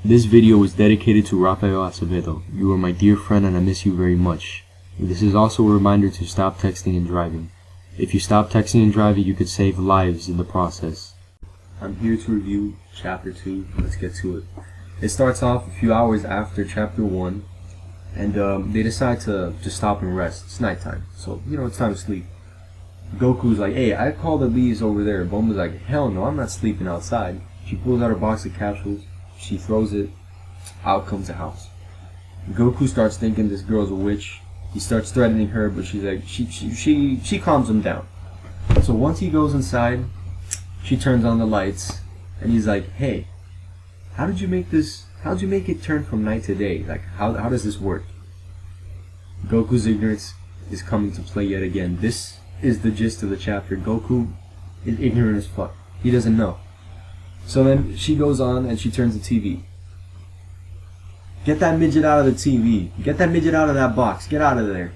This video is dedicated to Rafael Acevedo. You are my dear friend and I miss you very much. This is also a reminder to stop texting and driving. If you stop texting and driving, you could save lives in the process. I'm here to review Chapter 2. Let's get to it. It starts off a few hours after Chapter 1, and they decide to just stop and rest. It's nighttime, so, it's time to sleep. Goku's like, hey, I called the bees over there. Bulma's like, hell no, I'm not sleeping outside. She pulls out her box of capsules. She throws it. Out comes the house. Goku starts thinking this girl's a witch. He starts threatening her, but she's like, she calms him down. So once he goes inside, she turns on the lights, and he's like, hey, how'd you make it turn from night to day? Like, how does this work? Goku's ignorance is coming to play yet again. This is the gist of the chapter. Goku is ignorant as fuck. He doesn't know. So then she goes on and she turns the TV. Get that midget out of the TV. Get that midget out of that box. Get out of there.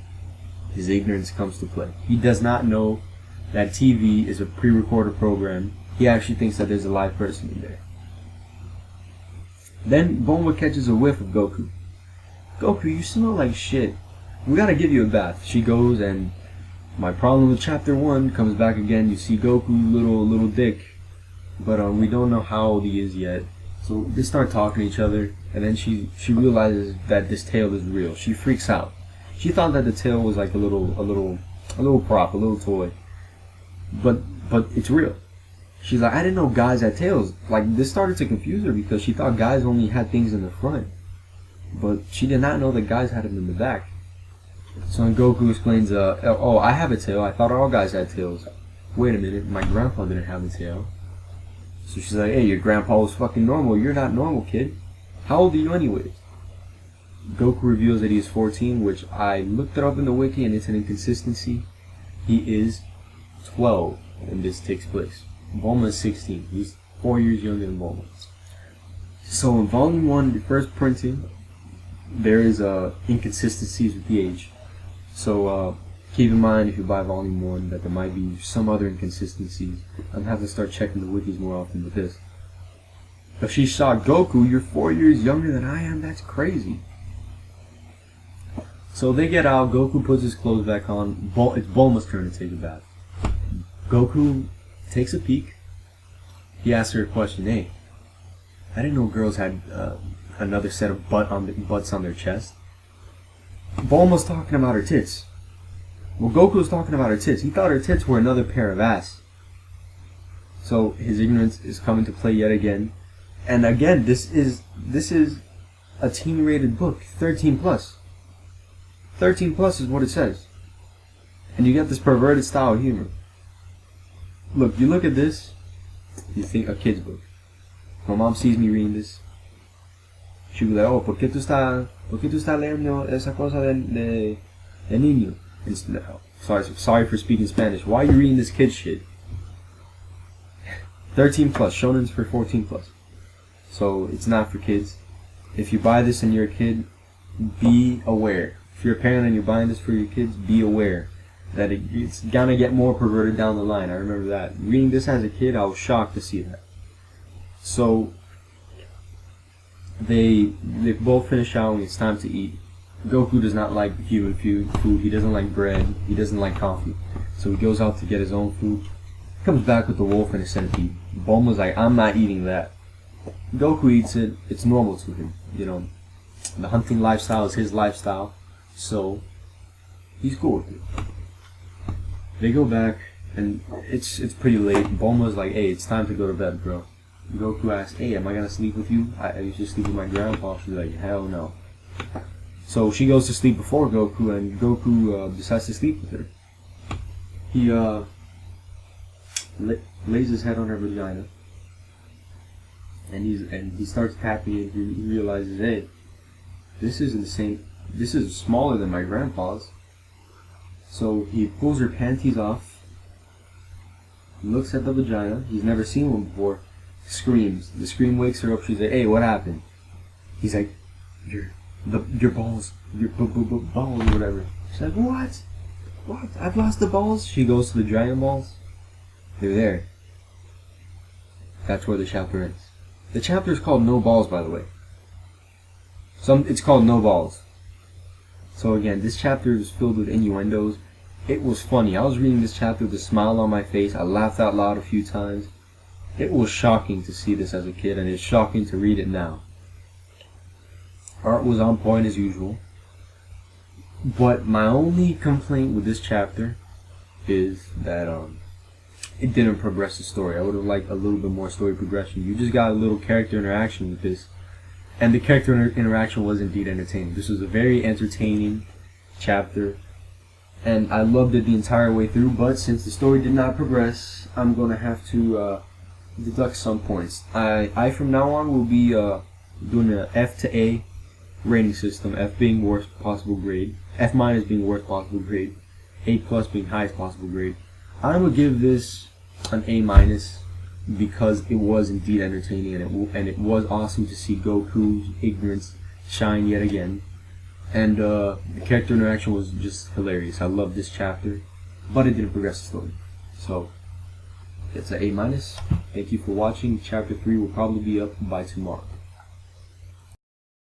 His ignorance comes to play. He does not know that TV is a pre-recorded program. He actually thinks that there's a live person in there. Then Bulma catches a whiff of Goku. Goku, you smell like shit. We gotta give you a bath. She goes, and my problem with Chapter 1 comes back again. You see Goku, little dick. But we don't know how old he is yet. So they start talking to each other, and then she realizes that this tail is real. She freaks out. She thought that the tail was like a little prop, a little toy. But it's real. She's like, I didn't know guys had tails. Like, this started to confuse her because she thought guys only had things in the front. But she did not know that guys had them in the back. So then Goku explains, oh, I have a tail. I thought all guys had tails. Wait a minute, my grandpa didn't have a tail. So she's like, hey, your grandpa was fucking normal. You're not normal, kid. How old are you anyways? Goku reveals that he is 14, which I looked it up in the wiki and it's an inconsistency. He is 12 when this takes place. Bulma is 16. He's 4 years younger than Bulma. So in Volume 1, the first printing, there is inconsistencies with the age. So keep in mind if you buy Volume 1 that there might be some other inconsistencies. I'm having to start checking the wikis more often with this. If she shot Goku, you're 4 years younger than I am, that's crazy. So they get out, Goku puts his clothes back on, it's Bulma's turn to take a bath. Goku takes a peek. He asks her a question, hey, I didn't know girls had another set of butts on their chest. Bulma's talking about her tits. Well, Goku's talking about her tits. He thought her tits were another pair of ass. So his ignorance is coming to play yet again. And again, this is a teen-rated book, 13 plus. 13 plus is what it says. And you get this perverted style of humor. Look, you look at this, you think a kid's book. My mom sees me reading this. She'll be like, oh, ¿por qué tú estás leyendo esa cosa de niño? Sorry for speaking Spanish. Why are you reading this kid shit? 13 plus. Shonen's for 14 plus. So it's not for kids. If you buy this and you're a kid, be aware. If you're a parent and you're buying this for your kids, be aware that it's gonna get more perverted down the line. I remember that. Reading this as a kid, I was shocked to see that. So they both finish showering. It's time to eat. Goku does not like human food. He doesn't like bread. He doesn't like coffee. So he goes out to get his own food. Comes back with the wolf and a centipede. Bulma's like, I'm not eating that. Goku eats it. It's normal to him. The hunting lifestyle is his lifestyle. So he's cool with it. They go back and it's pretty late. Bulma's like, hey, it's time to go to bed, bro. Goku asks, hey, am I gonna sleep with you? I used to sleep with my grandpa. She's like, hell no. So she goes to sleep before Goku, and Goku decides to sleep with her. He lays his head on her vagina, and he starts tapping it. He realizes, hey, this isn't the same. This is smaller than my grandpa's. So he pulls her panties off, looks at the vagina. He's never seen one before. Screams. The scream wakes her up. She's like, hey, what happened? He's like, your balls, your balls or whatever. She's like, what? What? I've lost the balls? She goes to the giant balls. They're there. That's where the chapter ends. The chapter is called No Balls, by the way. It's called No Balls. So again, this chapter is filled with innuendos. It was funny. I was reading this chapter with a smile on my face. I laughed out loud a few times. It was shocking to see this as a kid, and it's shocking to read it now. Art was on point as usual. But my only complaint with this chapter is that it didn't progress the story. I would have liked a little bit more story progression. You just got a little character interaction with this. And the character interaction was indeed entertaining. This was a very entertaining chapter. And I loved it the entire way through. But since the story did not progress, I'm going to have to deduct some points. I from now on will be doing an F to A rating system. F being worst possible grade. F minus being worst possible grade. A plus being highest possible grade. I'm going to give this an A minus because it was indeed entertaining, and it was awesome to see Goku's ignorance shine yet again. And the character interaction was just hilarious. I loved this chapter, but it didn't progress the story. So it's an A minus. Thank you for watching. Chapter 3 will probably be up by tomorrow.